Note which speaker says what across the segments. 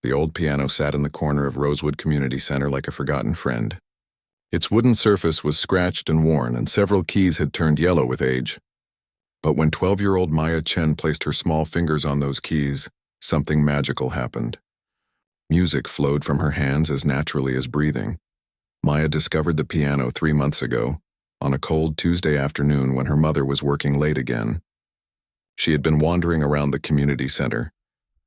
Speaker 1: The old piano sat in the corner of Rosewood Community Center like a forgotten friend. Its wooden surface was scratched and worn, and several keys had turned yellow with age. But when 12-year-old Maya Chen placed her small fingers on those keys, something magical happened. Music flowed from her hands as naturally as breathing. Maya discovered the piano 3 months ago, on a cold Tuesday afternoon when her mother was working late again. She had been wandering around the community center,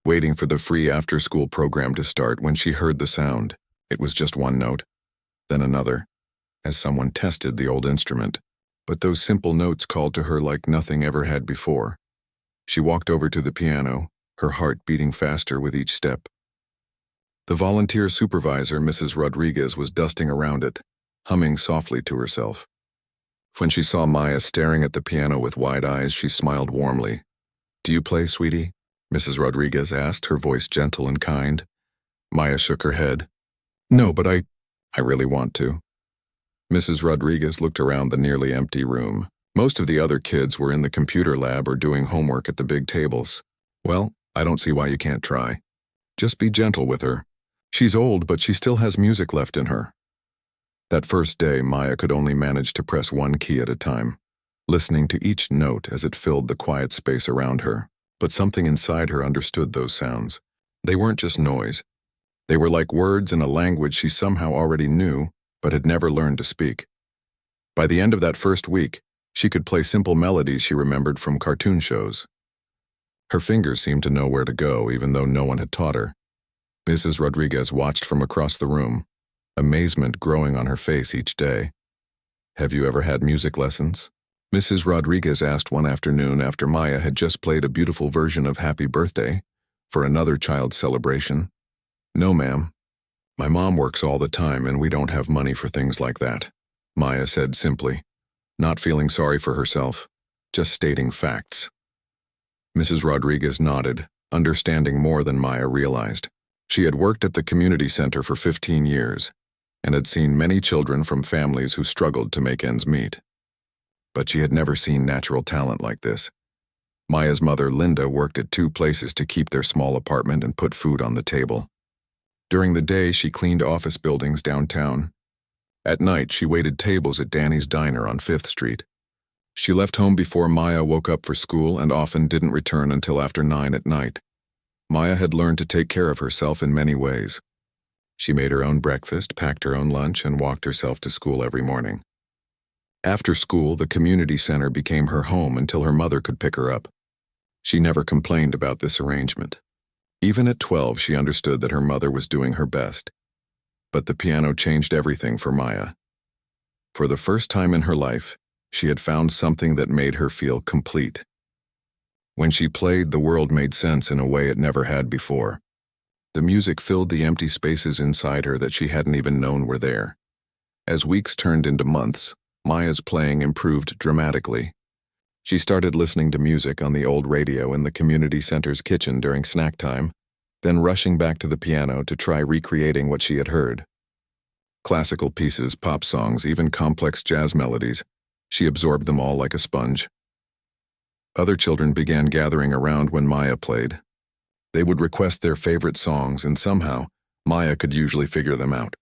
Speaker 1: waiting for the free after-school program to start when she heard the sound. It was just one note, then another, as someone tested the old instrument. But those simple notes called to her like nothing ever had before. She walked over to the piano, her heart beating faster with each step. The volunteer supervisor, Mrs. Rodriguez, was dusting around it, humming softly to herself. When she saw Maya staring at the piano with wide eyes, she smiled warmly. "Do you play, sweetie?" Mrs. Rodriguez asked, her voice gentle and kind. Maya shook her head. "No, but I really want to." Mrs. Rodriguez looked around the nearly empty room. Most of the other kids were in the computer lab or doing homework at the big tables. "Well, I don't see why you can't try. Just be gentle with her. She's old, but she still has music left in her." That first day, Maya could only manage to press one key at a time, listening to each note as it filled the quiet space around her. But something inside her understood those sounds. They weren't just noise. They were like words in a language she somehow already knew, but had never learned to speak. By the end of that first week, she could play simple melodies she remembered from cartoon shows. Her fingers seemed to know where to go, even though no one had taught her. Mrs. Rodriguez watched from across the room, amazement growing on her face each day. "Have you ever had music lessons?" Mrs. Rodriguez asked one afternoon after Maya had just played a beautiful version of Happy Birthday for another child's celebration. "No, ma'am. My mom works all the time and we don't have money for things like that," Maya said simply, not feeling sorry for herself, just stating facts. Mrs. Rodriguez nodded, understanding more than Maya realized. She had worked at the community center for 15 years and had seen many children from families who struggled to make ends meet. But she had never seen natural talent like this. Maya's mother, Linda, worked at 2 places to keep their small apartment and put food on the table. During the day, she cleaned office buildings downtown. At night, she waited tables at Danny's Diner on 5th Street. She left home before Maya woke up for school and often didn't return until after 9 at night. Maya had learned to take care of herself in many ways. She made her own breakfast, packed her own lunch, and walked herself to school every morning. After school, the community center became her home until her mother could pick her up. She never complained about this arrangement. Even at 12, she understood that her mother was doing her best. But the piano changed everything for Maya. For the first time in her life, she had found something that made her feel complete. When she played, the world made sense in a way it never had before. The music filled the empty spaces inside her that she hadn't even known were there. As weeks turned into months, Maya's playing improved dramatically. She started listening to music on the old radio in the community center's kitchen during snack time, then rushing back to the piano to try recreating what she had heard. Classical pieces, pop songs, even complex jazz melodies, she absorbed them all like a sponge. Other children began gathering around when Maya played. They would request their favorite songs, and somehow, Maya could usually figure them out.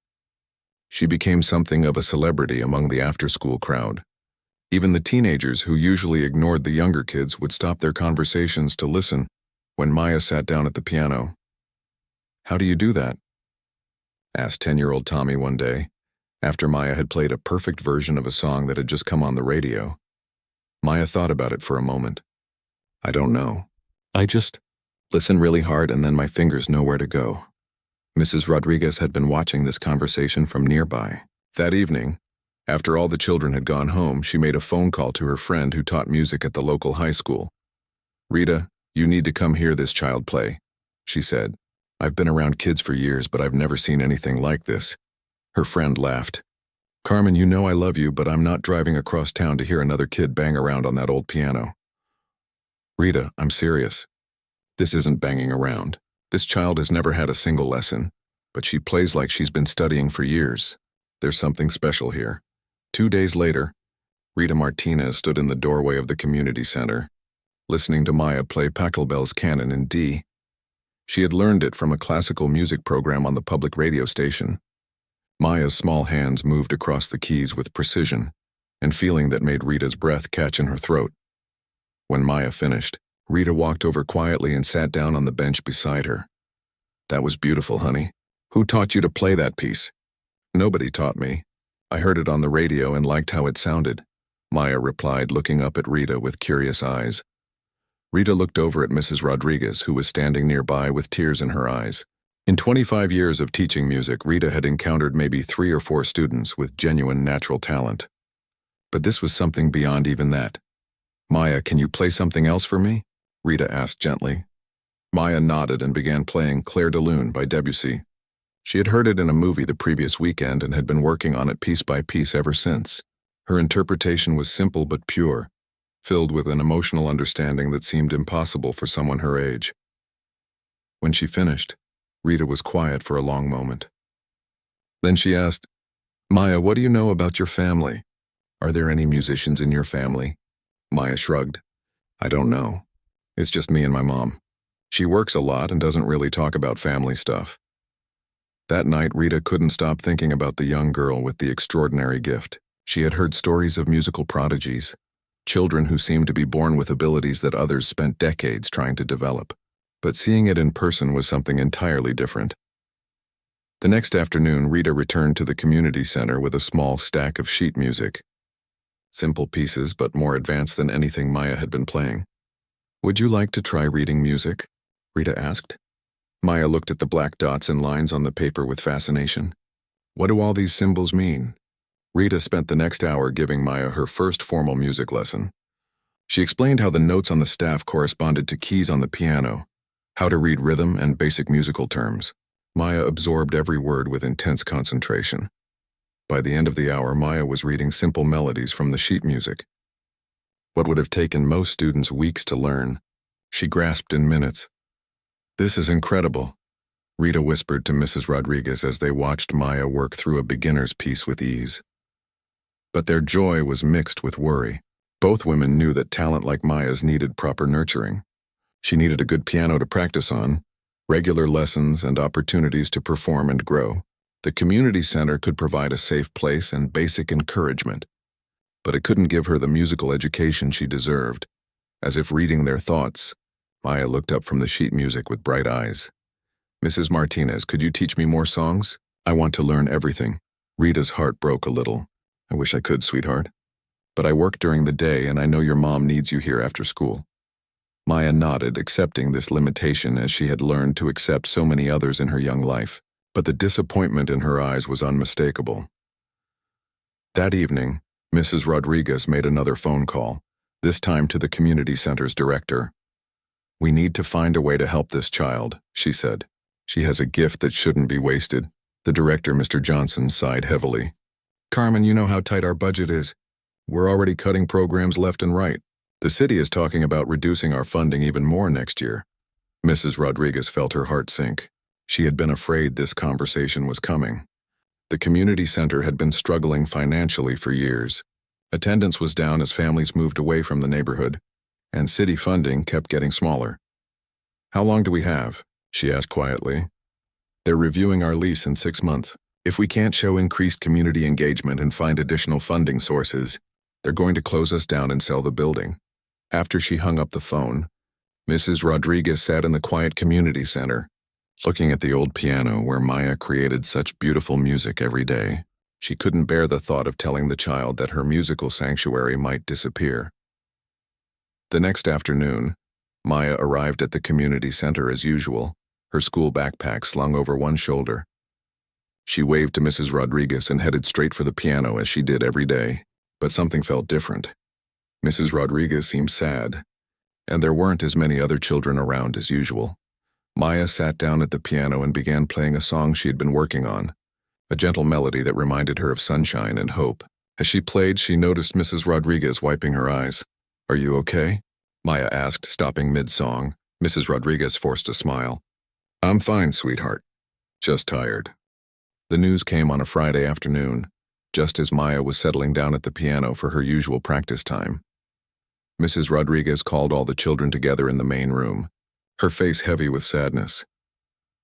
Speaker 1: She became something of a celebrity among the after-school crowd. Even the teenagers who usually ignored the younger kids would stop their conversations to listen when Maya sat down at the piano. "How do you do that?" asked 10-year-old Tommy one day, after Maya had played a perfect version of a song that had just come on the radio. Maya thought about it for a moment. "I don't know. I just listen really hard and then my fingers know where to go." Mrs. Rodriguez had been watching this conversation from nearby. That evening, after all the children had gone home, she made a phone call to her friend who taught music at the local high school. "Rita, you need to come hear this child play," she said. "I've been around kids for years, but I've never seen anything like this." Her friend laughed. "Carmen, you know I love you, but I'm not driving across town to hear another kid bang around on that old piano." "Rita, I'm serious. This isn't banging around. This child has never had a single lesson, but she plays like she's been studying for years. There's something special here." 2 days later, Rita Martinez stood in the doorway of the community center, listening to Maya play Pachelbel's Canon in D. She had learned it from a classical music program on the public radio station. Maya's small hands moved across the keys with precision, and feeling that made Rita's breath catch in her throat. When Maya finished, Rita walked over quietly and sat down on the bench beside her. "That was beautiful, honey. Who taught you to play that piece?" "Nobody taught me. I heard it on the radio and liked how it sounded," Maya replied, looking up at Rita with curious eyes. Rita looked over at Mrs. Rodriguez, who was standing nearby with tears in her eyes. In 25 years of teaching music, Rita had encountered maybe 3 or 4 students with genuine natural talent. But this was something beyond even that. "Maya, can you play something else for me?" Rita asked gently. Maya nodded and began playing Clair de Lune by Debussy. She had heard it in a movie the previous weekend and had been working on it piece by piece ever since. Her interpretation was simple but pure, filled with an emotional understanding that seemed impossible for someone her age. When she finished, Rita was quiet for a long moment. Then she asked, "Maya, what do you know about your family? Are there any musicians in your family?" Maya shrugged. "I don't know. It's just me and my mom. She works a lot and doesn't really talk about family stuff." That night, Rita couldn't stop thinking about the young girl with the extraordinary gift. She had heard stories of musical prodigies, children who seemed to be born with abilities that others spent decades trying to develop. But seeing it in person was something entirely different. The next afternoon, Rita returned to the community center with a small stack of sheet music. Simple pieces, but more advanced than anything Maya had been playing. "Would you like to try reading music?" Rita asked. Maya looked at the black dots and lines on the paper with fascination. What do all these symbols mean? Rita spent the next hour giving Maya her first formal music lesson. She explained how the notes on the staff corresponded to keys on the piano, how to read rhythm and basic musical terms. Maya absorbed every word with intense concentration. By the end of the hour, Maya was reading simple melodies from the sheet music. What would have taken most students weeks to learn, she grasped in minutes. "This is incredible," Rita whispered to Mrs. Rodriguez as they watched Maya work through a beginner's piece with ease. But their joy was mixed with worry. Both women knew that talent like Maya's needed proper nurturing. She needed a good piano to practice on, regular lessons, and opportunities to perform and grow. The community center could provide a safe place and basic encouragement, but it couldn't give her the musical education she deserved. As if reading their thoughts, Maya looked up from the sheet music with bright eyes. "Mrs. Martinez, could you teach me more songs? I want to learn everything." Rita's heart broke a little. "I wish I could, sweetheart. But I work during the day and I know your mom needs you here after school." Maya nodded, accepting this limitation as she had learned to accept so many others in her young life, but the disappointment in her eyes was unmistakable. That evening, Mrs. Rodriguez made another phone call, this time to the community center's director. "We need to find a way to help this child," she said. "She has a gift that shouldn't be wasted." The director, Mr. Johnson, sighed heavily. "Carmen, you know how tight our budget is. We're already cutting programs left and right. The city is talking about reducing our funding even more next year." Mrs. Rodriguez felt her heart sink. She had been afraid this conversation was coming. The community center had been struggling financially for years. Attendance was down as families moved away from the neighborhood, and city funding kept getting smaller. "How long do we have?" she asked quietly. "They're reviewing our lease in 6 months. If we can't show increased community engagement and find additional funding sources, they're going to close us down and sell the building." After she hung up the phone, Mrs. Rodriguez sat in the quiet community center, looking at the old piano where Maya created such beautiful music every day. She couldn't bear the thought of telling the child that her musical sanctuary might disappear. The next afternoon, Maya arrived at the community center as usual, her school backpack slung over one shoulder. She waved to Mrs. Rodriguez and headed straight for the piano as she did every day, but something felt different. Mrs. Rodriguez seemed sad, and there weren't as many other children around as usual. Maya sat down at the piano and began playing a song she had been working on, a gentle melody that reminded her of sunshine and hope. As she played, she noticed Mrs. Rodriguez wiping her eyes. "Are you okay?" Maya asked, stopping mid-song. Mrs. Rodriguez forced a smile. "I'm fine, sweetheart. Just tired." The news came on a Friday afternoon, just as Maya was settling down at the piano for her usual practice time. Mrs. Rodriguez called all the children together in the main room, her face heavy with sadness.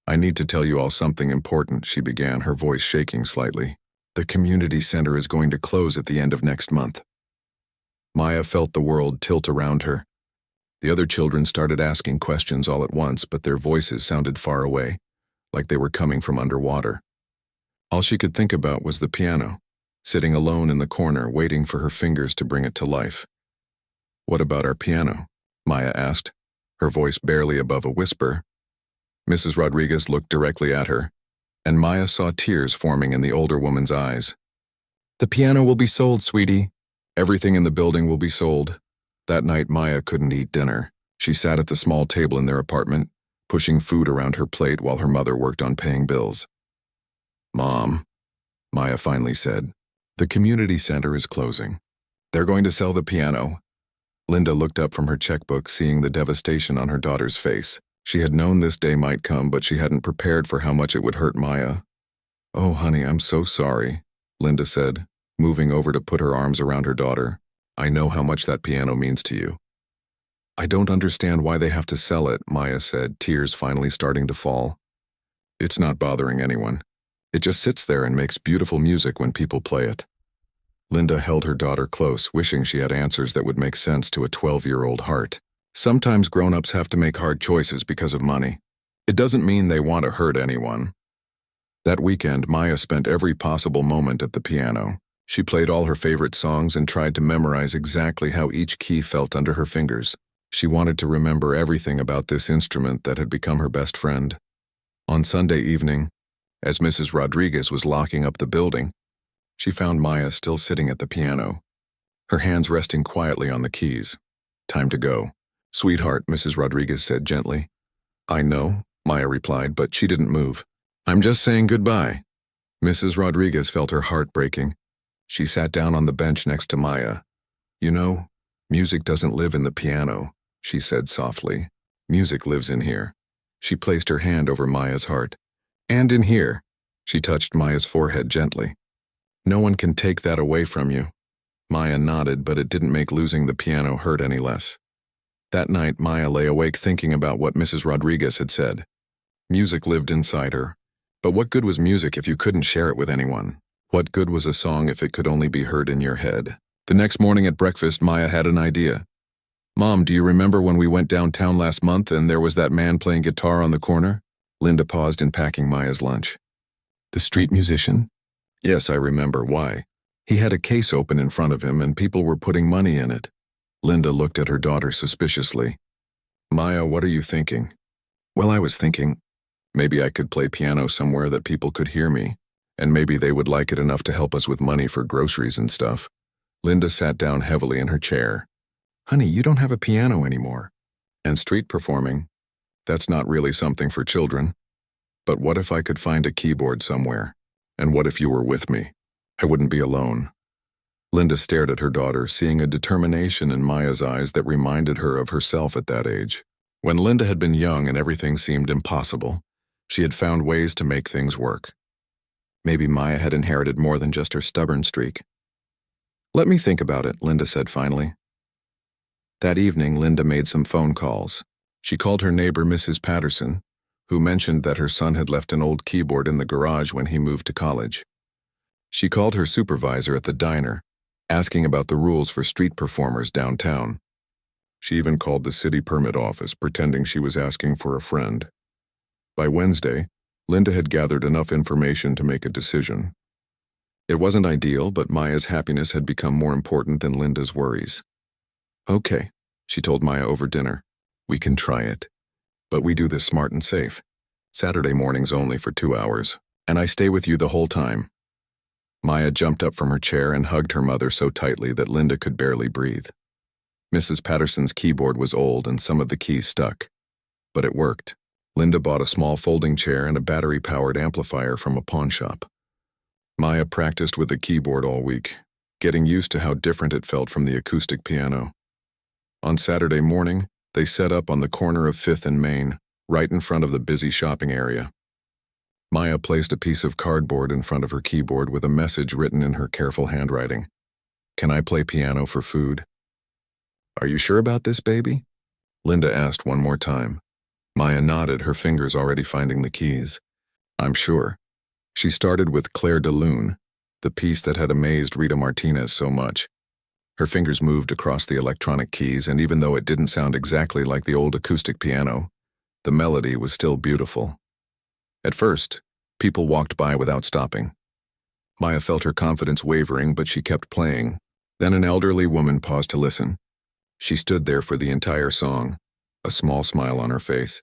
Speaker 1: I need to tell you all something important, she began, her voice shaking slightly. The community center is going to close at the end of next month. Maya felt the world tilt around her. The other children started asking questions all at once, but their voices sounded far away, like they were coming from underwater. All she could think about was the piano, sitting alone in the corner, waiting for her fingers to bring it to life. What about our piano? Maya asked, her voice barely above a whisper. Mrs. Rodriguez looked directly at her, and Maya saw tears forming in the older woman's eyes. The piano will be sold, sweetie. Everything in the building will be sold. That night, Maya couldn't eat dinner. She sat at the small table in their apartment, pushing food around her plate while her mother worked on paying bills. Mom, Maya finally said, the community center is closing. They're going to sell the piano. Linda looked up from her checkbook, seeing the devastation on her daughter's face. She had known this day might come, but she hadn't prepared for how much it would hurt Maya. Oh, honey, I'm so sorry, Linda said, moving over to put her arms around her daughter. I know how much that piano means to you. I don't understand why they have to sell it, Maya said, tears finally starting to fall. It's not bothering anyone. It just sits there and makes beautiful music when people play it. Linda held her daughter close, wishing she had answers that would make sense to a 12-year-old heart. Sometimes grown-ups have to make hard choices because of money. It doesn't mean they want to hurt anyone. That weekend, Maya spent every possible moment at the piano. She played all her favorite songs and tried to memorize exactly how each key felt under her fingers. She wanted to remember everything about this instrument that had become her best friend. On Sunday evening, as Mrs. Rodriguez was locking up the building, she found Maya still sitting at the piano, her hands resting quietly on the keys. Time to go. Sweetheart, Mrs. Rodriguez said gently. I know, Maya replied, but she didn't move. I'm just saying goodbye. Mrs. Rodriguez felt her heart breaking. She sat down on the bench next to Maya. You know, music doesn't live in the piano, she said softly. Music lives in here. She placed her hand over Maya's heart. And in here, she touched Maya's forehead gently. No one can take that away from you. Maya nodded, but it didn't make losing the piano hurt any less. That night, Maya lay awake thinking about what Mrs. Rodriguez had said. Music lived inside her. But what good was music if you couldn't share it with anyone? What good was a song if it could only be heard in your head? The next morning at breakfast, Maya had an idea. Mom, do you remember when we went downtown last month and there was that man playing guitar on the corner? Linda paused in packing Maya's lunch. The street musician? Yes, I remember. Why? He had a case open in front of him and people were putting money in it. Linda looked at her daughter suspiciously. Maya, what are you thinking? Well, I was thinking, maybe I could play piano somewhere that people could hear me, and maybe they would like it enough to help us with money for groceries and stuff. Linda sat down heavily in her chair. Honey, you don't have a piano anymore. And street performing, that's not really something for children. But what if I could find a keyboard somewhere? And what if you were with me? I wouldn't be alone. Linda stared at her daughter, seeing a determination in Maya's eyes that reminded her of herself at that age. When Linda had been young and everything seemed impossible, she had found ways to make things work. Maybe Maya had inherited more than just her stubborn streak. Let me think about it, Linda said finally. That evening, Linda made some phone calls. She called her neighbor, Mrs. Patterson, who mentioned that her son had left an old keyboard in the garage when he moved to college. She called her supervisor at the diner, asking about the rules for street performers downtown. She even called the city permit office, pretending she was asking for a friend. By Wednesday, Linda had gathered enough information to make a decision. It wasn't ideal, but Maya's happiness had become more important than Linda's worries. Okay, she told Maya over dinner. We can try it. But we do this smart and safe. Saturday mornings only for 2 hours, and I stay with you the whole time. Maya jumped up from her chair and hugged her mother so tightly that Linda could barely breathe. Mrs. Patterson's keyboard was old and some of the keys stuck. But it worked. Linda bought a small folding chair and a battery-powered amplifier from a pawn shop. Maya practiced with the keyboard all week, getting used to how different it felt from the acoustic piano. On Saturday morning, they set up on the corner of 5th and Main, right in front of the busy shopping area. Maya placed a piece of cardboard in front of her keyboard with a message written in her careful handwriting. Can I play piano for food? Are you sure about this, baby? Linda asked one more time. Maya nodded, her fingers already finding the keys. I'm sure. She started with Claire de Lune, the piece that had amazed Rita Martinez so much. Her fingers moved across the electronic keys, and even though it didn't sound exactly like the old acoustic piano, the melody was still beautiful. At first, people walked by without stopping. Maya felt her confidence wavering, but she kept playing. Then an elderly woman paused to listen. She stood there for the entire song, a small smile on her face.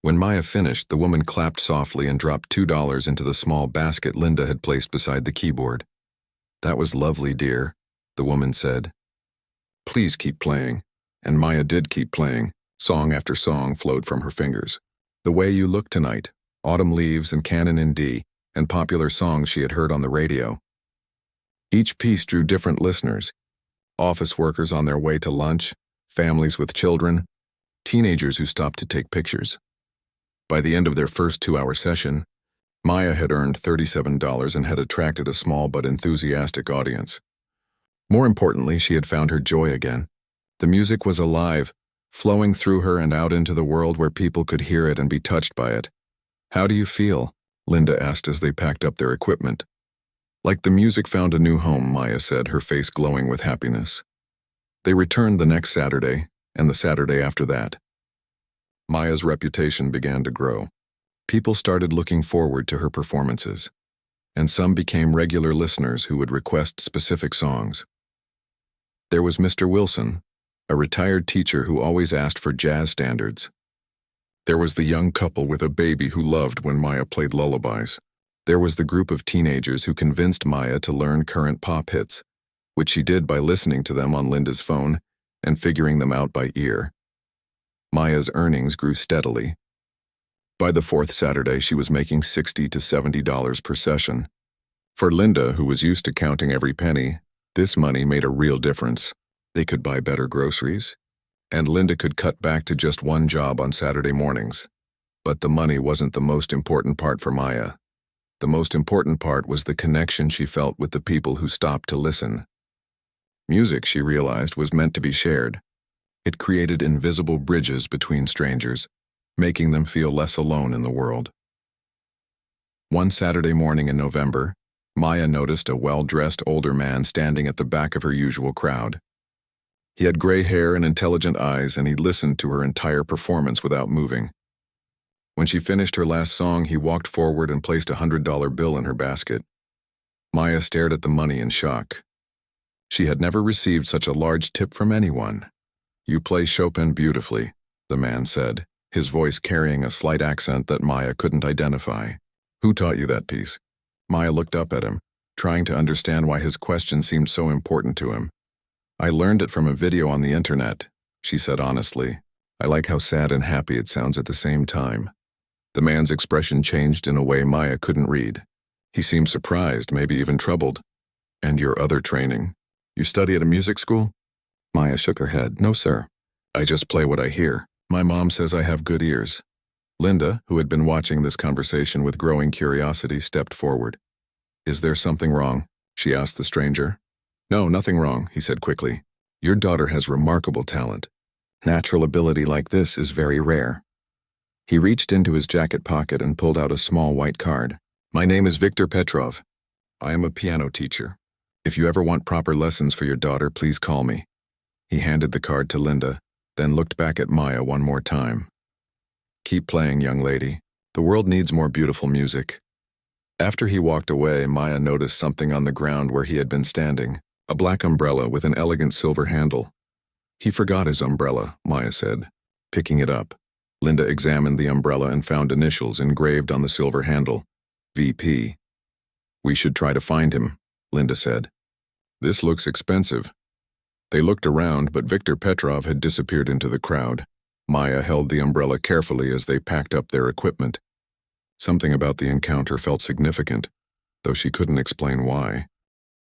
Speaker 1: When Maya finished, the woman clapped softly and dropped $2 into the small basket Linda had placed beside the keyboard. That was lovely, dear, the woman said. Please keep playing. And Maya did keep playing. Song after song flowed from her fingers. The Way You Look Tonight, Autumn Leaves and Canon in D, and popular songs she had heard on the radio. Each piece drew different listeners. Office workers on their way to lunch, families with children, teenagers who stopped to take pictures. By the end of their first 2-hour session, Maya had earned $37 and had attracted a small but enthusiastic audience. More importantly, she had found her joy again. The music was alive, flowing through her and out into the world where people could hear it and be touched by it. How do you feel? Linda asked as they packed up their equipment. Like the music found a new home, Maya said, her face glowing with happiness. They returned the next Saturday, and the Saturday after that. Maya's reputation began to grow. People started looking forward to her performances, and some became regular listeners who would request specific songs. There was Mr. Wilson, a retired teacher who always asked for jazz standards. There was the young couple with a baby who loved when Maya played lullabies. There was the group of teenagers who convinced Maya to learn current pop hits, which she did by listening to them on Linda's phone and figuring them out by ear. Maya's earnings grew steadily. By the fourth Saturday, she was making $60 to $70 per session. For Linda, who was used to counting every penny, this money made a real difference. They could buy better groceries, and Linda could cut back to just one job on Saturday mornings. But the money wasn't the most important part for Maya. The most important part was the connection she felt with the people who stopped to listen. Music, she realized, was meant to be shared. It created invisible bridges between strangers, making them feel less alone in the world. One Saturday morning in November, Maya noticed a well-dressed older man standing at the back of her usual crowd. He had gray hair and intelligent eyes, and he listened to her entire performance without moving. When she finished her last song, he walked forward and placed a $100 bill in her basket. Maya stared at the money in shock. She had never received such a large tip from anyone. You play Chopin beautifully, the man said, his voice carrying a slight accent that Maya couldn't identify. Who taught you that piece? Maya looked up at him, trying to understand why his question seemed so important to him. I learned it from a video on the internet, she said honestly. I like how sad and happy it sounds at the same time. The man's expression changed in a way Maya couldn't read. He seemed surprised, maybe even troubled. And your other training? You study at a music school? Maya shook her head. No, sir. I just play what I hear. My mom says I have good ears. Linda, who had been watching this conversation with growing curiosity, stepped forward. Is there something wrong? She asked the stranger. No, nothing wrong, he said quickly. Your daughter has remarkable talent. Natural ability like this is very rare. He reached into his jacket pocket and pulled out a small white card. My name is Victor Petrov. I am a piano teacher. If you ever want proper lessons for your daughter, please call me. He handed the card to Linda, then looked back at Maya one more time. Keep playing, young lady. The world needs more beautiful music. After he walked away, Maya noticed something on the ground where he had been standing, a black umbrella with an elegant silver handle. He forgot his umbrella, Maya said, picking it up. Linda examined the umbrella and found initials engraved on the silver handle. VP. We should try to find him, Linda said. This looks expensive. They looked around, but Victor Petrov had disappeared into the crowd. Maya held the umbrella carefully as they packed up their equipment. Something about the encounter felt significant, though she couldn't explain why.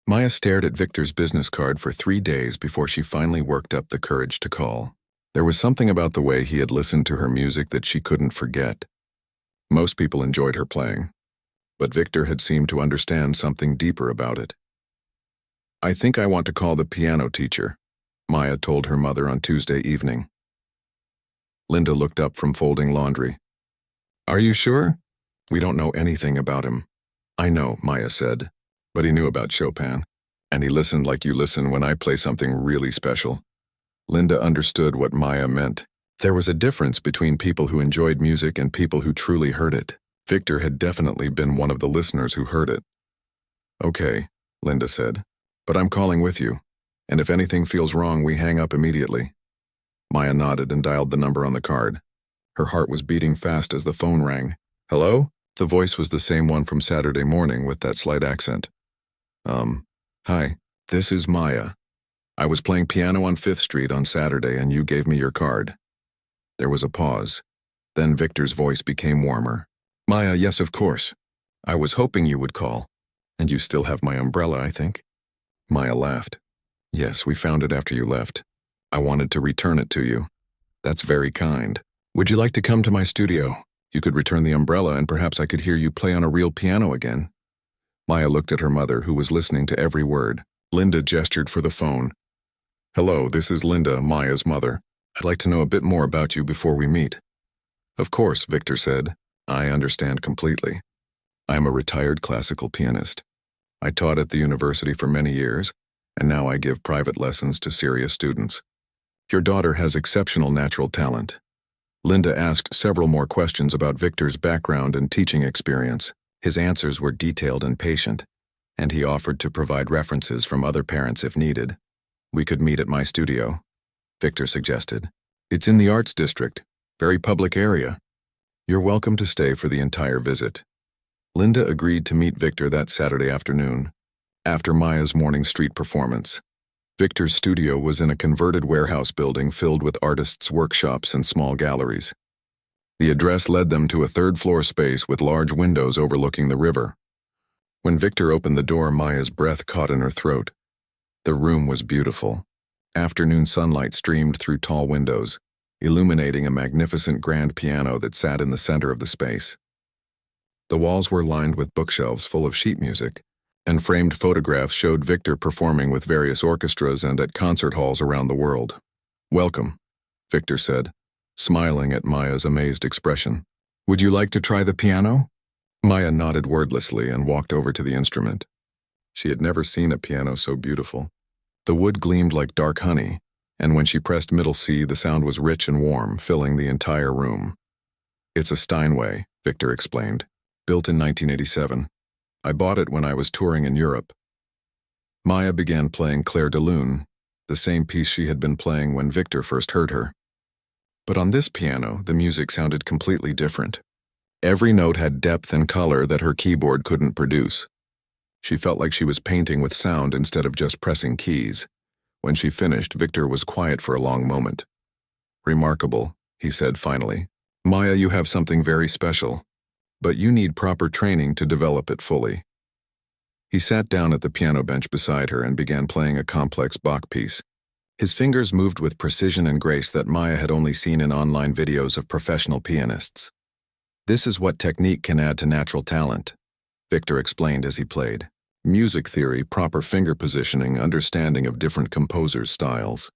Speaker 1: Maya stared at Victor's business card for 3 days before she finally worked up the courage to call. There was something about the way he had listened to her music that she couldn't forget. Most people enjoyed her playing, but Victor had seemed to understand something deeper about it. I think I want to call the piano teacher, Maya told her mother on Tuesday evening. Linda looked up from folding laundry. Are you sure? We don't know anything about him. I know, Maya said. But he knew about Chopin. And he listened like you listen when I play something really special. Linda understood what Maya meant. There was a difference between people who enjoyed music and people who truly heard it. Victor had definitely been one of the listeners who heard it. Okay, Linda said. But I'm calling with you. And if anything feels wrong, we hang up immediately. Maya nodded and dialed the number on the card. Her heart was beating fast as the phone rang. Hello? The voice was the same one from Saturday morning with that slight accent. Hi, this is Maya. I was playing piano on 5th Street on Saturday and you gave me your card. There was a pause. Then Victor's voice became warmer. Maya, yes, of course. I was hoping you would call. And you still have my umbrella, I think? Maya laughed. Yes, we found it after you left. I wanted to return it to you. That's very kind. Would you like to come to my studio? You could return the umbrella and perhaps I could hear you play on a real piano again. Maya looked at her mother, who was listening to every word. Linda gestured for the phone. Hello, this is Linda, Maya's mother. I'd like to know a bit more about you before we meet. Of course, Victor said. I understand completely. I'm a retired classical pianist. I taught at the university for many years, and now I give private lessons to serious students. Your daughter has exceptional natural talent. Linda asked several more questions about Victor's background and teaching experience. His answers were detailed and patient, and he offered to provide references from other parents if needed. We could meet at my studio, Victor suggested. It's in the Arts District, very public area. You're welcome to stay for the entire visit. Linda agreed to meet Victor that Saturday afternoon, after Maya's morning street performance. Victor's studio was in a converted warehouse building filled with artists' workshops and small galleries. The address led them to a third-floor space with large windows overlooking the river. When Victor opened the door, Maya's breath caught in her throat. The room was beautiful. Afternoon sunlight streamed through tall windows, illuminating a magnificent grand piano that sat in the center of the space. The walls were lined with bookshelves full of sheet music, and framed photographs showed Victor performing with various orchestras and at concert halls around the world. Welcome, Victor said, smiling at Maya's amazed expression. Would you like to try the piano? Maya nodded wordlessly and walked over to the instrument. She had never seen a piano so beautiful. The wood gleamed like dark honey, and when she pressed middle C, the sound was rich and warm, filling the entire room. It's a Steinway, Victor explained, built in 1987. I bought it when I was touring in Europe. Maya began playing Clair de Lune, the same piece she had been playing when Victor first heard her. But on this piano, the music sounded completely different. Every note had depth and color that her keyboard couldn't produce. She felt like she was painting with sound instead of just pressing keys. When she finished, Victor was quiet for a long moment. Remarkable, he said finally. Maya, you have something very special, but you need proper training to develop it fully. He sat down at the piano bench beside her and began playing a complex Bach piece. His fingers moved with precision and grace that Maya had only seen in online videos of professional pianists. This is what technique can add to natural talent, Victor explained as he played. Music theory, proper finger positioning, understanding of different composers' styles.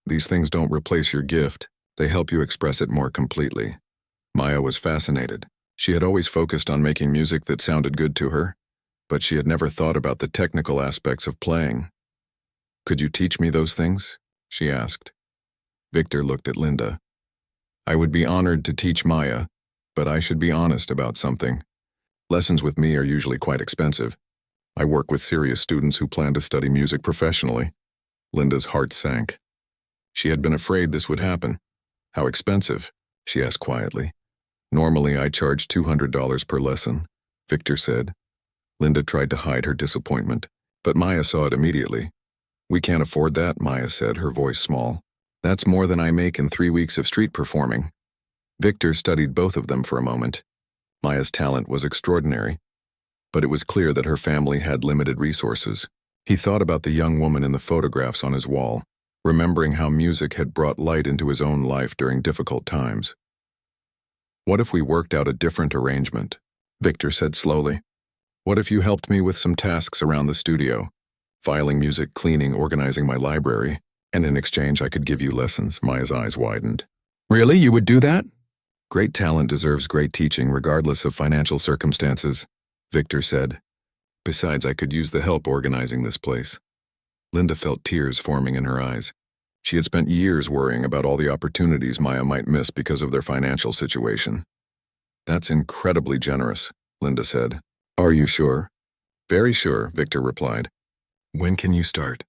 Speaker 1: These things don't replace your gift, they help you express it more completely. Maya was fascinated. She had always focused on making music that sounded good to her, but she had never thought about the technical aspects of playing. Could you teach me those things? She asked. Victor looked at Linda. I would be honored to teach Maya, but I should be honest about something. Lessons with me are usually quite expensive. I work with serious students who plan to study music professionally. Linda's heart sank. She had been afraid this would happen. How expensive? She asked quietly. Normally, I charge $200 per lesson, Victor said. Linda tried to hide her disappointment, but Maya saw it immediately. We can't afford that, Maya said, her voice small. That's more than I make in 3 weeks of street performing. Victor studied both of them for a moment. Maya's talent was extraordinary, but it was clear that her family had limited resources. He thought about the young woman in the photographs on his wall, remembering how music had brought light into his own life during difficult times. What if we worked out a different arrangement? Victor said slowly. What if you helped me with some tasks around the studio? Filing music, cleaning, organizing my library, and in exchange I could give you lessons. Maya's eyes widened. Really? You would do that? Great talent deserves great teaching regardless of financial circumstances, Victor said. Besides, I could use the help organizing this place. Linda felt tears forming in her eyes. She had spent years worrying about all the opportunities Maya might miss because of their financial situation. That's incredibly generous, Linda said. Are you sure? Very sure, Victor replied. When can you start?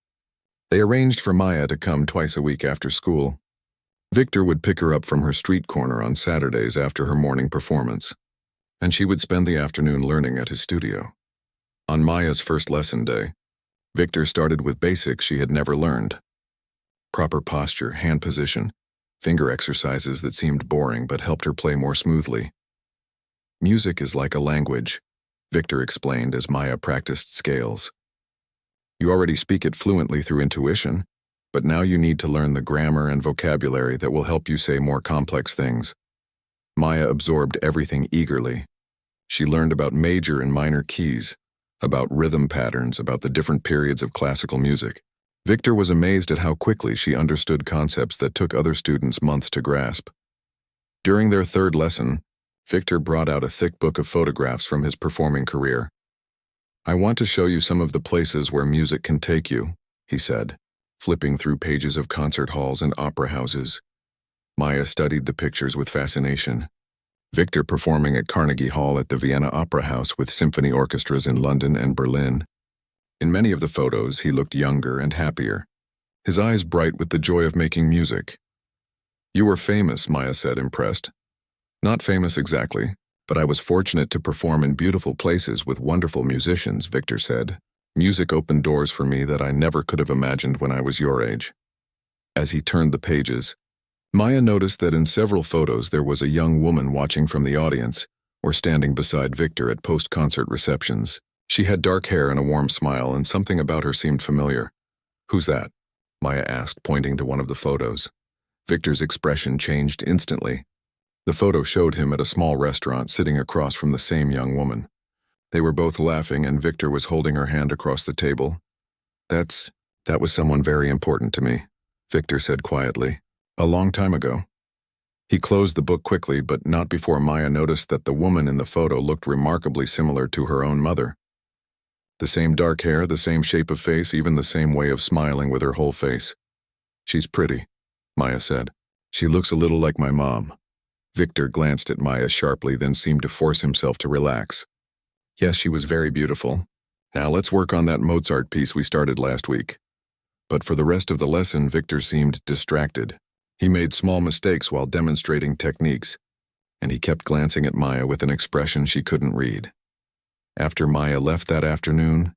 Speaker 1: They arranged for Maya to come twice a week after school. Victor would pick her up from her street corner on Saturdays after her morning performance, and she would spend the afternoon learning at his studio. On Maya's first lesson day, Victor started with basics she had never learned. Proper posture, hand position, finger exercises that seemed boring but helped her play more smoothly. Music is like a language, Victor explained as Maya practiced scales. You already speak it fluently through intuition, but now you need to learn the grammar and vocabulary that will help you say more complex things. Maya absorbed everything eagerly. She learned about major and minor keys, about rhythm patterns, about the different periods of classical music. Victor was amazed at how quickly she understood concepts that took other students months to grasp. During their third lesson, Victor brought out a thick book of photographs from his performing career. I want to show you some of the places where music can take you, he said, flipping through pages of concert halls and opera houses. Maya studied the pictures with fascination. Victor performing at Carnegie Hall at the Vienna Opera House with symphony orchestras in London and Berlin. In many of the photos, he looked younger and happier, his eyes bright with the joy of making music. You were famous, Maya said, impressed. Not famous exactly, but I was fortunate to perform in beautiful places with wonderful musicians, Victor said. Music opened doors for me that I never could have imagined when I was your age. As he turned the pages, Maya noticed that in several photos there was a young woman watching from the audience or standing beside Victor at post-concert receptions. She had dark hair and a warm smile, and something about her seemed familiar. Who's that? Maya asked, pointing to one of the photos. Victor's expression changed instantly. The photo showed him at a small restaurant sitting across from the same young woman. They were both laughing, and Victor was holding her hand across the table. That was someone very important to me, Victor said quietly. A long time ago. He closed the book quickly, but not before Maya noticed that the woman in the photo looked remarkably similar to her own mother. The same dark hair, the same shape of face, even the same way of smiling with her whole face. She's pretty, Maya said. She looks a little like my mom. Victor glanced at Maya sharply, then seemed to force himself to relax. Yes, she was very beautiful. Now let's work on that Mozart piece we started last week. But for the rest of the lesson, Victor seemed distracted. He made small mistakes while demonstrating techniques, and he kept glancing at Maya with an expression she couldn't read. After Maya left that afternoon,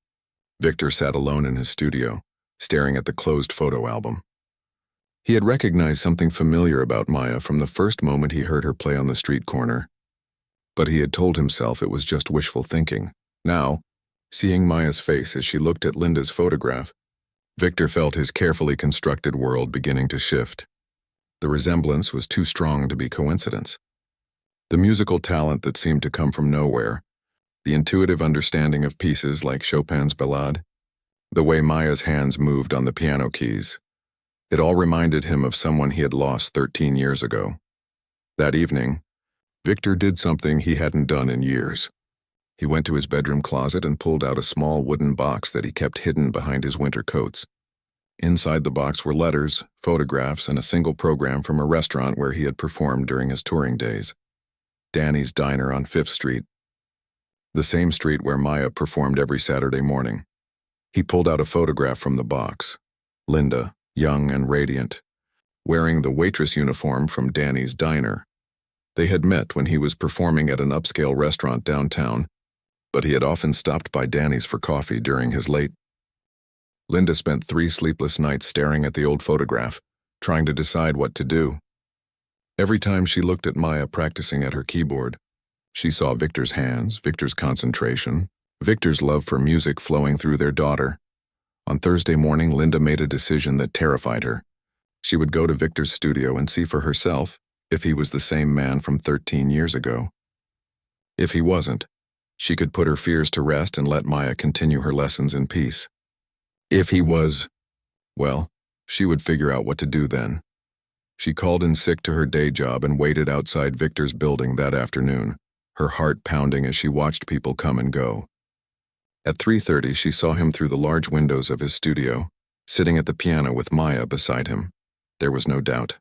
Speaker 1: Victor sat alone in his studio, staring at the closed photo album. He had recognized something familiar about Maya from the first moment he heard her play on the street corner. But he had told himself it was just wishful thinking. Now, seeing Maya's face as she looked at Linda's photograph, Victor felt his carefully constructed world beginning to shift. The resemblance was too strong to be coincidence. The musical talent that seemed to come from nowhere, the intuitive understanding of pieces like Chopin's Ballade, the way Maya's hands moved on the piano keys. It all reminded him of someone he had lost 13 years ago. That evening, Victor did something he hadn't done in years. He went to his bedroom closet and pulled out a small wooden box that he kept hidden behind his winter coats. Inside the box were letters, photographs, and a single program from a restaurant where he had performed during his touring days. Danny's Diner on 5th Street. The same street where Maya performed every Saturday morning. He pulled out a photograph from the box. Linda, young and radiant, wearing the waitress uniform from Danny's Diner. They had met when he was performing at an upscale restaurant downtown, but he had often stopped by Danny's for coffee during his late. Linda spent 3 sleepless nights staring at the old photograph, trying to decide what to do. Every time she looked at Maya practicing at her keyboard, she saw Victor's hands, Victor's concentration, Victor's love for music flowing through their daughter. On Thursday morning, Linda made a decision that terrified her. She would go to Victor's studio and see for herself if he was the same man from 13 years ago. If he wasn't, she could put her fears to rest and let Maya continue her lessons in peace. If he was, well, she would figure out what to do then. She called in sick to her day job and waited outside Victor's building that afternoon, her heart pounding as she watched people come and go. At 3:30, she saw him through the large windows of his studio, sitting at the piano with Maya beside him. There was no doubt.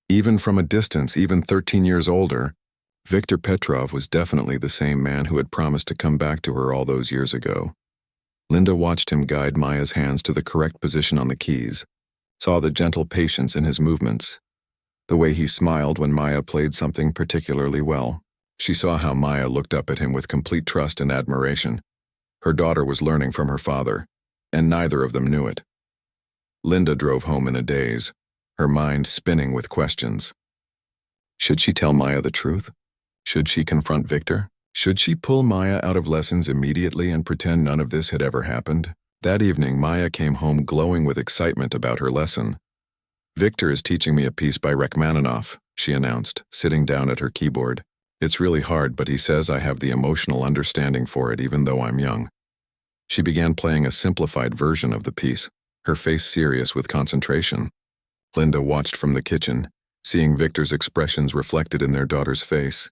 Speaker 1: Even from a distance, even 13 years older, Viktor Petrov was definitely the same man who had promised to come back to her all those years ago. Linda watched him guide Maya's hands to the correct position on the keys, saw the gentle patience in his movements, the way he smiled when Maya played something particularly well. She saw how Maya looked up at him with complete trust and admiration. Her daughter was learning from her father, and neither of them knew it. Linda drove home in a daze, her mind spinning with questions. Should she tell Maya the truth? Should she confront Viktor? Should she pull Maya out of lessons immediately and pretend none of this had ever happened? That evening, Maya came home glowing with excitement about her lesson. Viktor is teaching me a piece by Rachmaninoff, she announced, sitting down at her keyboard. It's really hard, but he says I have the emotional understanding for it even though I'm young. She began playing a simplified version of the piece, her face serious with concentration. Linda watched from the kitchen, seeing Viktor's expressions reflected in their daughter's face.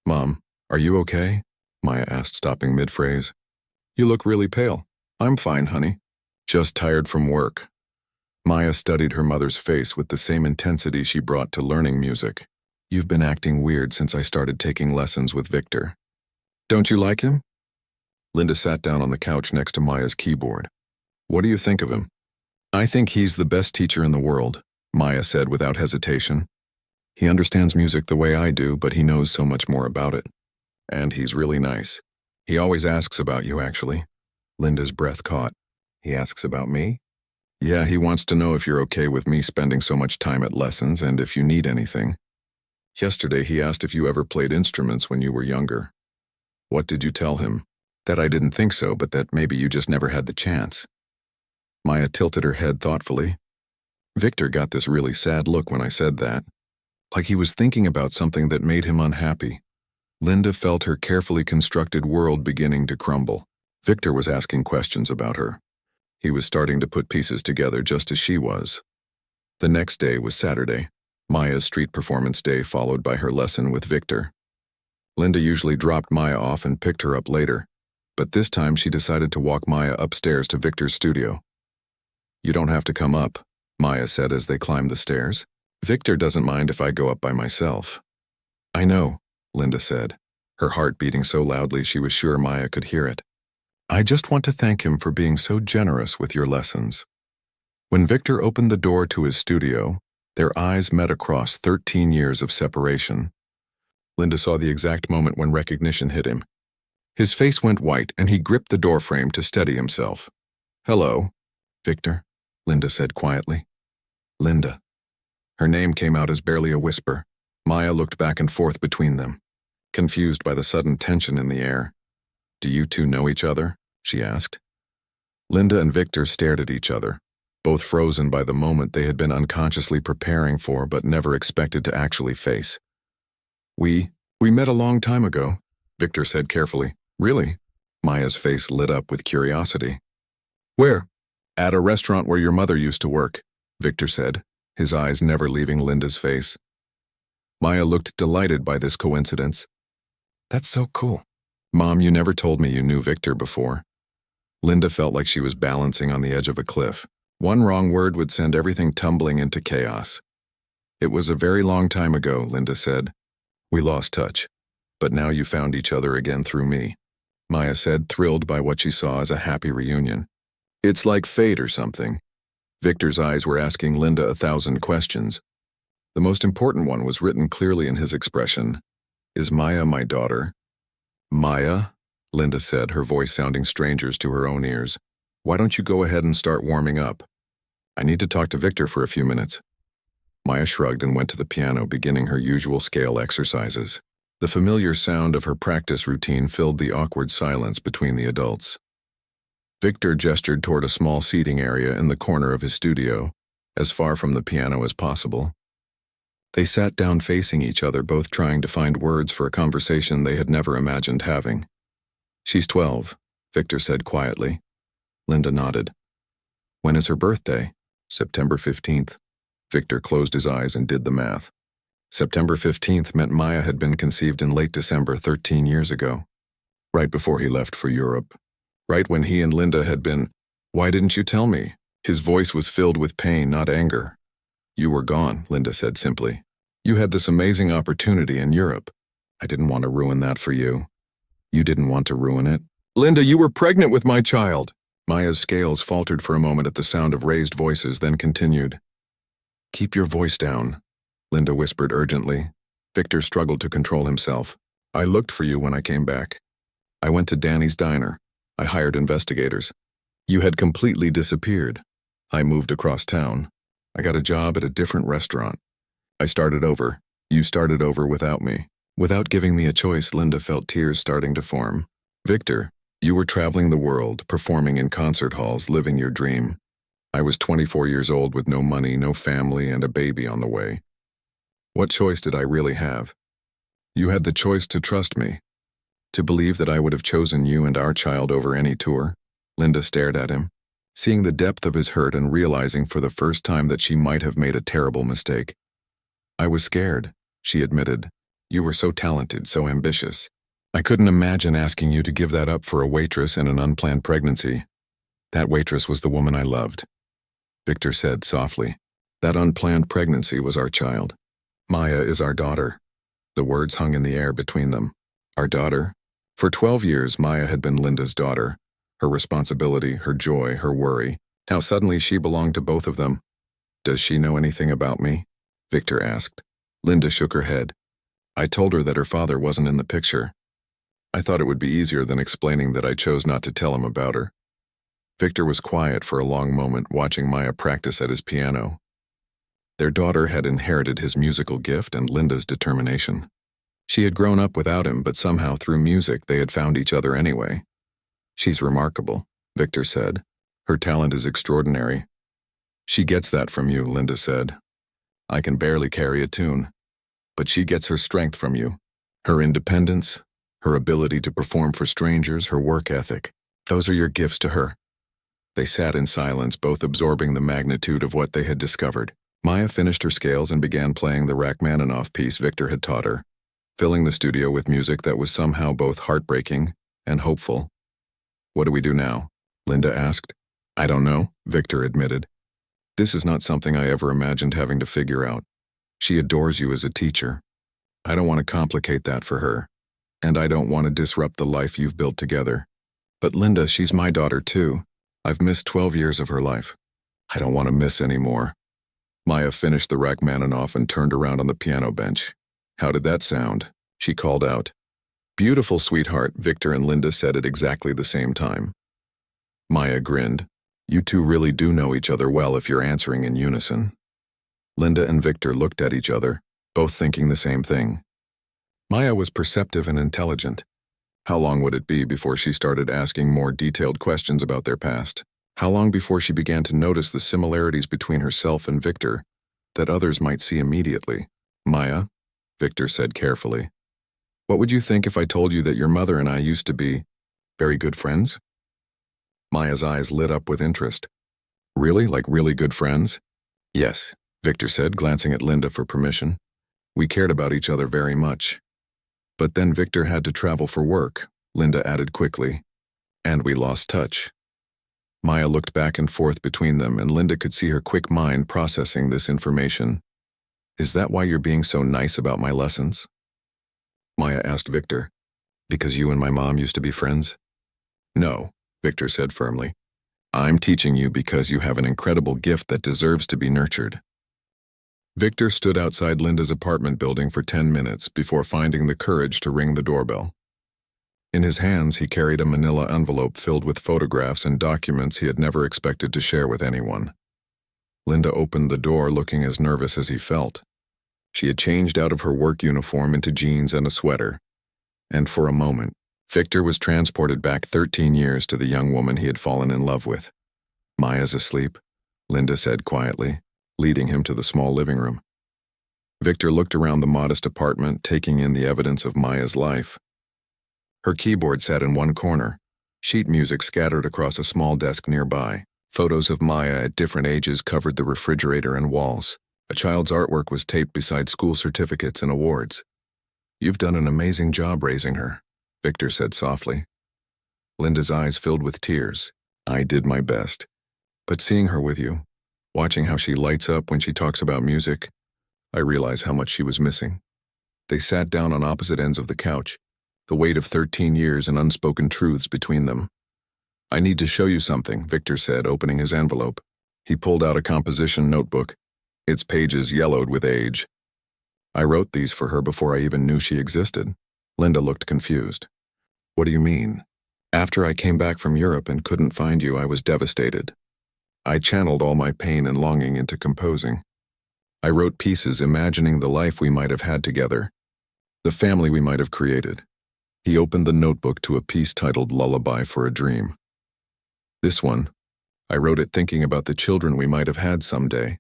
Speaker 1: Mom, are you okay? Maya asked, stopping mid-phrase. You look really pale. I'm fine, honey. Just tired from work. Maya studied her mother's face with the same intensity she brought to learning music. You've been acting weird since I started taking lessons with Viktor. Don't you like him? Linda sat down on the couch next to Maya's keyboard. What do you think of him? I think he's the best teacher in the world, Maya said without hesitation. He understands music the way I do, but he knows so much more about it. And he's really nice. He always asks about you, actually. Linda's breath caught. He asks about me? Yeah, he wants to know if you're okay with me spending so much time at lessons and if you need anything. Yesterday he asked if you ever played instruments when you were younger. What did you tell him? That I didn't think so, but that maybe you just never had the chance. Maya tilted her head thoughtfully. Viktor got this really sad look when I said that, like he was thinking about something that made him unhappy. Linda felt her carefully constructed world beginning to crumble. Viktor was asking questions about her. He was starting to put pieces together just as she was. The next day was Saturday, Maya's street performance day, followed by her lesson with Viktor. Linda usually dropped Maya off and picked her up later, but this time she decided to walk Maya upstairs to Viktor's studio. You don't have to come up, Maya said as they climbed the stairs. Viktor doesn't mind if I go up by myself. I know, Linda said, her heart beating so loudly she was sure Maya could hear it. I just want to thank him for being so generous with your lessons. When Viktor opened the door to his studio, their eyes met across 13 years of separation. Linda saw the exact moment when recognition hit him. His face went white and he gripped the doorframe to steady himself. Hello, Viktor, Linda said quietly. Linda. Her name came out as barely a whisper. Maya looked back and forth between them, confused by the sudden tension in the air. Do you two know each other? She asked. Linda and Viktor stared at each other, both frozen by the moment they had been unconsciously preparing for but never expected to actually face. We met a long time ago, Viktor said carefully. Really? Maya's face lit up with curiosity. Where? At a restaurant where your mother used to work, Viktor said, his eyes never leaving Linda's face. Maya looked delighted by this coincidence. That's so cool. Mom, you never told me you knew Viktor before. Linda felt like she was balancing on the edge of a cliff. One wrong word would send everything tumbling into chaos. It was a very long time ago, Linda said. We lost touch, but now you found each other again through me, Maya said, thrilled by what she saw as a happy reunion. It's like fate or something. Viktor's eyes were asking Linda 1,000 questions. The most important one was written clearly in his expression. Is Maya my daughter? Maya, Linda said, her voice sounding strangers to her own ears. Why don't you go ahead and start warming up? I need to talk to Viktor for a few minutes. Maya shrugged and went to the piano, beginning her usual scale exercises. The familiar sound of her practice routine filled the awkward silence between the adults. Viktor gestured toward a small seating area in the corner of his studio, as far from the piano as possible. They sat down facing each other, both trying to find words for a conversation they had never imagined having. She's 12, Viktor said quietly. Linda nodded. When is her birthday? September 15th. Victor closed his eyes and did the math. September 15th meant Maya had been conceived in late December 13 years ago, right before he left for Europe. Right when he and Linda had been, "Why didn't you tell me?" His voice was filled with pain, not anger. "You were gone," Linda said simply. "You had this amazing opportunity in Europe. I didn't want to ruin that for you. You didn't want to ruin it." "Linda, you were pregnant with my child." Maya's scales faltered for a moment at the sound of raised voices, then continued. "Keep your voice down," Linda whispered urgently. Victor struggled to control himself. "I looked for you when I came back. I went to Danny's diner. I hired investigators. You had completely disappeared. I moved across town. I got a job at a different restaurant. I started over. You started over without me." Without giving me a choice, Linda felt tears starting to form. "Victor, you were traveling the world, performing in concert halls, living your dream. I was 24 years old with no money, no family, and a baby on the way. What choice did I really have? You had the choice to trust me, to believe that I would have chosen you and our child over any tour." Linda stared at him, seeing the depth of his hurt and realizing for the first time that she might have made a terrible mistake. "I was scared," she admitted. "You were so talented, so ambitious. I couldn't imagine asking you to give that up for a waitress and an unplanned pregnancy. That waitress was the woman I loved," Victor said softly. "That unplanned pregnancy was our child. Maya is our daughter." The words hung in the air between them. Our daughter? For 12 years, Maya had been Linda's daughter. Her responsibility, her joy, her worry. Now suddenly she belonged to both of them. "Does she know anything about me?" Victor asked. Linda shook her head. "I told her that her father wasn't in the picture. I thought it would be easier than explaining that I chose not to tell him about her." Victor was quiet for a long moment, watching Maya practice at his piano. Their daughter had inherited his musical gift and Linda's determination. She had grown up without him, but somehow through music they had found each other anyway. "She's remarkable," Victor said. "Her talent is extraordinary." "She gets that from you," Linda said. "I can barely carry a tune. But she gets her strength from you. Her independence, her ability to perform for strangers, her work ethic. Those are your gifts to her." They sat in silence, both absorbing the magnitude of what they had discovered. Maya finished her scales and began playing the Rachmaninoff piece Victor had taught her, filling the studio with music that was somehow both heartbreaking and hopeful. "What do we do now?" Linda asked. "I don't know," Victor admitted. "This is not something I ever imagined having to figure out. She adores you as a teacher. I don't want to complicate that for her, and I don't want to disrupt the life you've built together. But Linda, she's my daughter too. I've missed 12 years of her life. I don't want to miss any more." Maya finished the Rachmaninoff and turned around on the piano bench. "How did that sound?" she called out. "Beautiful, sweetheart," Victor and Linda said at exactly the same time. Maya grinned. "You two really do know each other well if you're answering in unison." Linda and Victor looked at each other, both thinking the same thing. Maya was perceptive and intelligent. How long would it be before she started asking more detailed questions about their past? How long before she began to notice the similarities between herself and Victor that others might see immediately? "Maya," Victor said carefully, "what would you think if I told you that your mother and I used to be very good friends?" Maya's eyes lit up with interest. "Really? Like really good friends?" "Yes," Victor said, glancing at Linda for permission. "We cared about each other very much." "But then Victor had to travel for work," Linda added quickly, "and we lost touch." Maya looked back and forth between them, and Linda could see her quick mind processing this information. "Is that why you're being so nice about my lessons?" Maya asked Victor. "Because you and my mom used to be friends?" "No," Victor said firmly. "I'm teaching you because you have an incredible gift that deserves to be nurtured." Victor stood outside Linda's apartment building for 10 minutes before finding the courage to ring the doorbell. In his hands, he carried a manila envelope filled with photographs and documents he had never expected to share with anyone. Linda opened the door looking as nervous as he felt. She had changed out of her work uniform into jeans and a sweater, and for a moment, Victor was transported back 13 years to the young woman he had fallen in love with. "Maya's asleep," Linda said quietly, leading him to the small living room. Victor looked around the modest apartment, taking in the evidence of Maya's life. Her keyboard sat in one corner, sheet music scattered across a small desk nearby. Photos of Maya at different ages covered the refrigerator and walls. A child's artwork was taped beside school certificates and awards. "You've done an amazing job raising her," Victor said softly. Linda's eyes filled with tears. "I did my best. But seeing her with you, watching how she lights up when she talks about music, I realize how much she was missing." They sat down on opposite ends of the couch, the weight of 13 years and unspoken truths between them. "I need to show you something," Victor said, opening his envelope. He pulled out a composition notebook, its pages yellowed with age. "I wrote these for her before I even knew she existed." Linda looked confused. "What do you mean?" "After I came back from Europe and couldn't find you, I was devastated. I channeled all my pain and longing into composing. I wrote pieces imagining the life we might have had together, the family we might have created." He opened the notebook to a piece titled Lullaby for a Dream. "This one, I wrote it thinking about the children we might have had someday."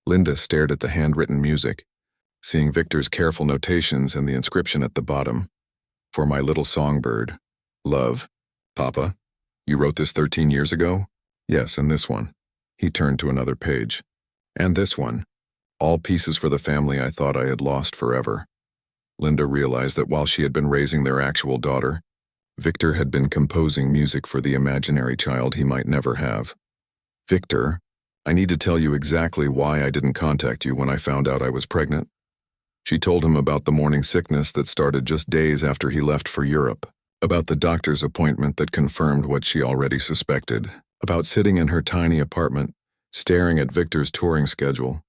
Speaker 1: Linda stared at the handwritten music, seeing Victor's careful notations and the inscription at the bottom. "For my little songbird. Love. Papa, you wrote this 13 years ago?" "Yes, and this one." He turned to another page. "And this one. All pieces for the family I thought I had lost forever." Linda realized that while she had been raising their actual daughter, Victor had been composing music for the imaginary child he might never have. "Victor, I need to tell you exactly why I didn't contact you when I found out I was pregnant." She told him about the morning sickness that started just days after he left for Europe, about the doctor's appointment that confirmed what she already suspected, about sitting in her tiny apartment, staring at Victor's touring schedule,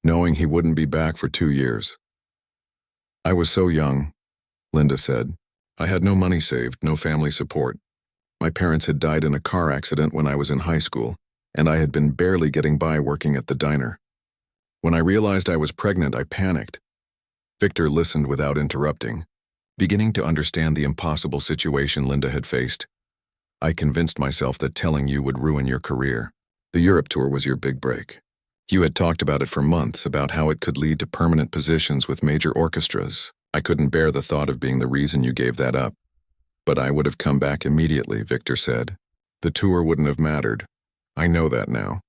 Speaker 1: knowing he wouldn't be back for 2 years. "I was so young," Linda said. "I had no money saved, no family support. My parents had died in a car accident when I was in high school, and I had been barely getting by working at the diner. When I realized I was pregnant, I panicked." Victor listened without interrupting, beginning to understand the impossible situation Linda had faced. "I convinced myself that telling you would ruin your career. The Europe tour was your big break. You had talked about it for months, about how it could lead to permanent positions with major orchestras. I couldn't bear the thought of being the reason you gave that up. But I would have come back immediately," Victor said. "The tour wouldn't have mattered. I know that now.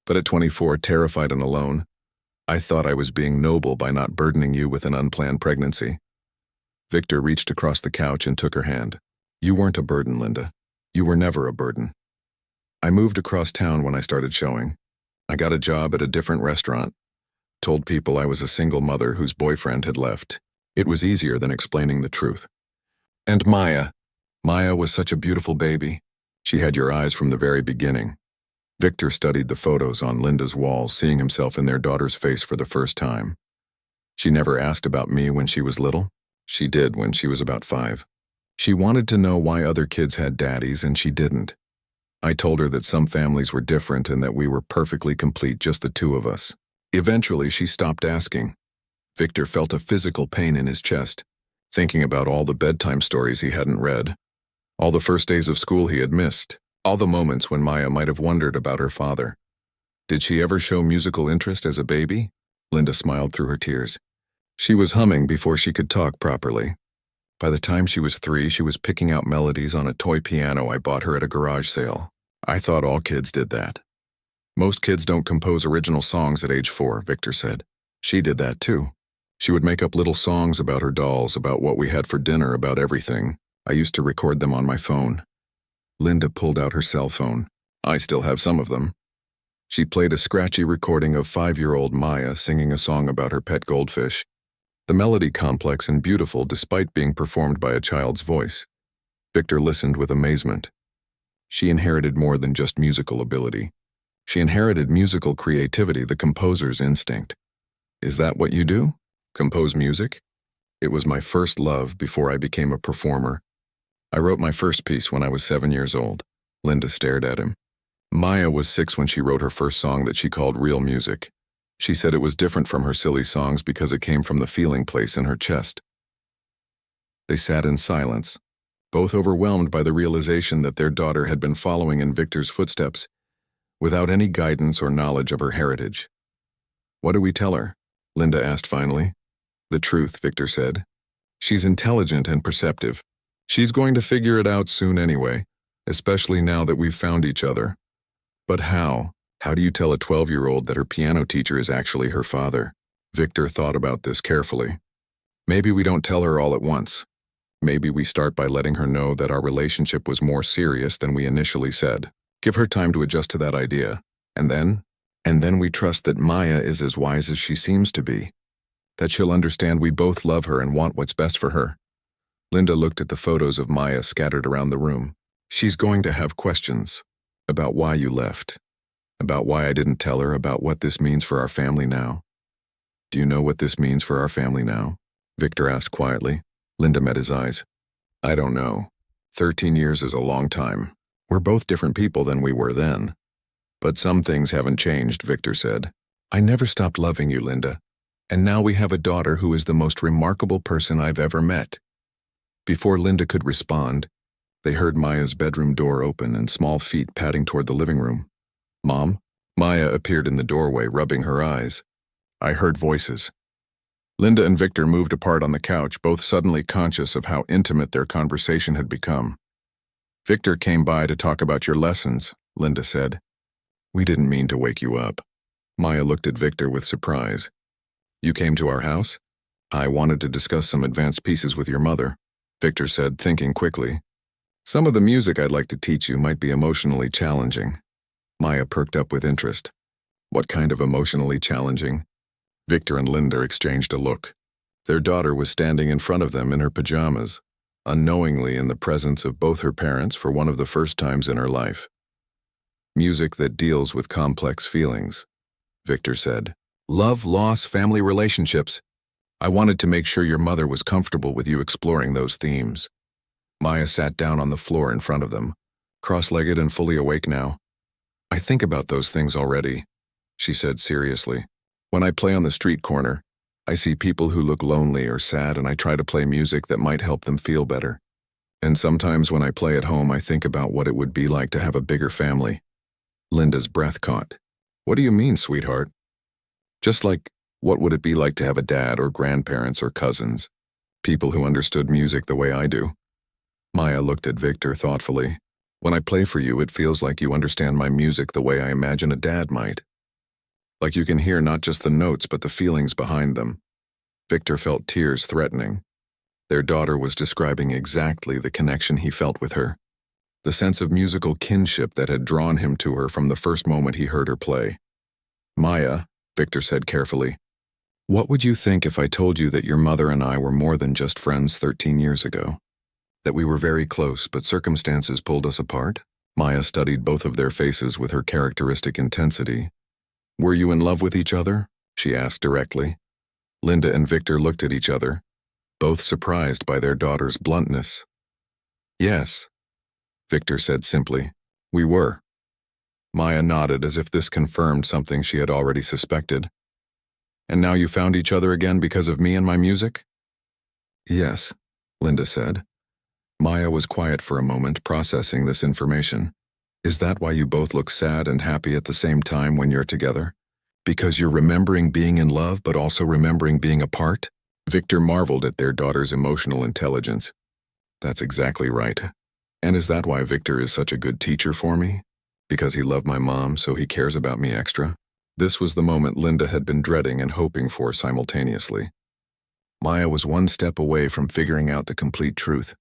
Speaker 1: But at 24, terrified and alone, I thought I was being noble by not burdening you with an unplanned pregnancy." Victor reached across the couch and took her hand. "You weren't a burden, Linda. You were never a burden. I moved across town when I started showing. I got a job at a different restaurant, told people I was a single mother whose boyfriend had left. It was easier than explaining the truth. And Maya was such a beautiful baby. She had your eyes from the very beginning." Victor studied the photos on Linda's walls, seeing himself in their daughter's face for the first time. "She never asked about me when she was little?" "She did when she was about 5. She wanted to know why other kids had daddies and she didn't. I told her that some families were different and that we were perfectly complete, just the two of us. Eventually, she stopped asking." Victor felt a physical pain in his chest, thinking about all the bedtime stories he hadn't read, all the first days of school he had missed, all the moments when Maya might have wondered about her father. "Did she ever show musical interest as a baby?" Linda smiled through her tears. "She was humming before she could talk properly. By the time she was 3, she was picking out melodies on a toy piano I bought her at a garage sale. I thought all kids did that." "Most kids don't compose original songs at age 4, Victor said. "She did that too. She would make up little songs about her dolls, about what we had for dinner, about everything. I used to record them on my phone." Linda pulled out her cell phone. "I still have some of them." She played a scratchy recording of 5-year-old Maya singing a song about her pet goldfish. The melody complex and beautiful despite being performed by a child's voice. Victor listened with amazement. She inherited more than just musical ability. She inherited musical creativity, the composer's instinct. "Is that what you do? Compose music?" "It was my first love before I became a performer. I wrote my first piece when I was 7 years old." Linda stared at him. "Maya was 6 when she wrote her first song that she called Real Music. She said it was different from her silly songs because it came from the feeling place in her chest." They sat in silence, both overwhelmed by the realization that their daughter had been following in Victor's footsteps, without any guidance or knowledge of her heritage. "What do we tell her?" Linda asked finally. "The truth," Victor said. "She's intelligent and perceptive. She's going to figure it out soon anyway, especially now that we've found each other. But how? How do you tell a 12-year-old that her piano teacher is actually her father? Victor thought about this carefully. Maybe we don't tell her all at once. Maybe we start by letting her know that our relationship was more serious than we initially said. Give her time to adjust to that idea. And then we trust that Maya is as wise as she seems to be. That she'll understand we both love her and want what's best for her. Linda looked at the photos of Maya scattered around the room. She's going to have questions about why you left, about why I didn't tell her, about what this means for our family now. Do you know what this means for our family now? Victor asked quietly. Linda met his eyes. I don't know. 13 years is a long time. We're both different people than we were then. But some things haven't changed, Victor said. I never stopped loving you, Linda. And now we have a daughter who is the most remarkable person I've ever met. Before Linda could respond, they heard Maya's bedroom door open and small feet padding toward the living room. Mom? Maya appeared in the doorway, rubbing her eyes. I heard voices. Linda and Victor moved apart on the couch, both suddenly conscious of how intimate their conversation had become. Victor came by to talk about your lessons, Linda said. We didn't mean to wake you up. Maya looked at Victor with surprise. You came to our house? I wanted to discuss some advanced pieces with your mother, Victor said, thinking quickly. Some of the music I'd like to teach you might be emotionally challenging. Maya perked up with interest. What kind of emotionally challenging? Victor and Linda exchanged a look. Their daughter was standing in front of them in her pajamas, unknowingly in the presence of both her parents for one of the first times in her life. Music that deals with complex feelings, Victor said. Love, loss, family relationships. I wanted to make sure your mother was comfortable with you exploring those themes. Maya sat down on the floor in front of them, cross-legged and fully awake now. I think about those things already, she said seriously. When I play on the street corner, I see people who look lonely or sad, and I try to play music that might help them feel better. And sometimes when I play at home, I think about what it would be like to have a bigger family. Linda's breath caught. What do you mean, sweetheart? Just like, what would it be like to have a dad or grandparents or cousins? People who understood music the way I do. Maya looked at Victor thoughtfully. When I play for you, it feels like you understand my music the way I imagine a dad might. Like you can hear not just the notes but the feelings behind them. Victor felt tears threatening. Their daughter was describing exactly the connection he felt with her. The sense of musical kinship that had drawn him to her from the first moment he heard her play. Maya, Victor said carefully, what would you think if I told you that your mother and I were more than just friends 13 years ago? That we were very close, but circumstances pulled us apart? Maya studied both of their faces with her characteristic intensity. Were you in love with each other? She asked directly. Linda and Victor looked at each other, both surprised by their daughter's bluntness. Yes, Victor said simply. We were. Maya nodded as if this confirmed something she had already suspected. And now you found each other again because of me and my music? Yes, Linda said. Maya was quiet for a moment, processing this information. Is that why you both look sad and happy at the same time when you're together? Because you're remembering being in love but also remembering being apart? Victor marveled at their daughter's emotional intelligence. That's exactly right. And is that why Victor is such a good teacher for me? Because he loved my mom, so he cares about me extra? This was the moment Linda had been dreading and hoping for simultaneously. Maya was one step away from figuring out the complete truth.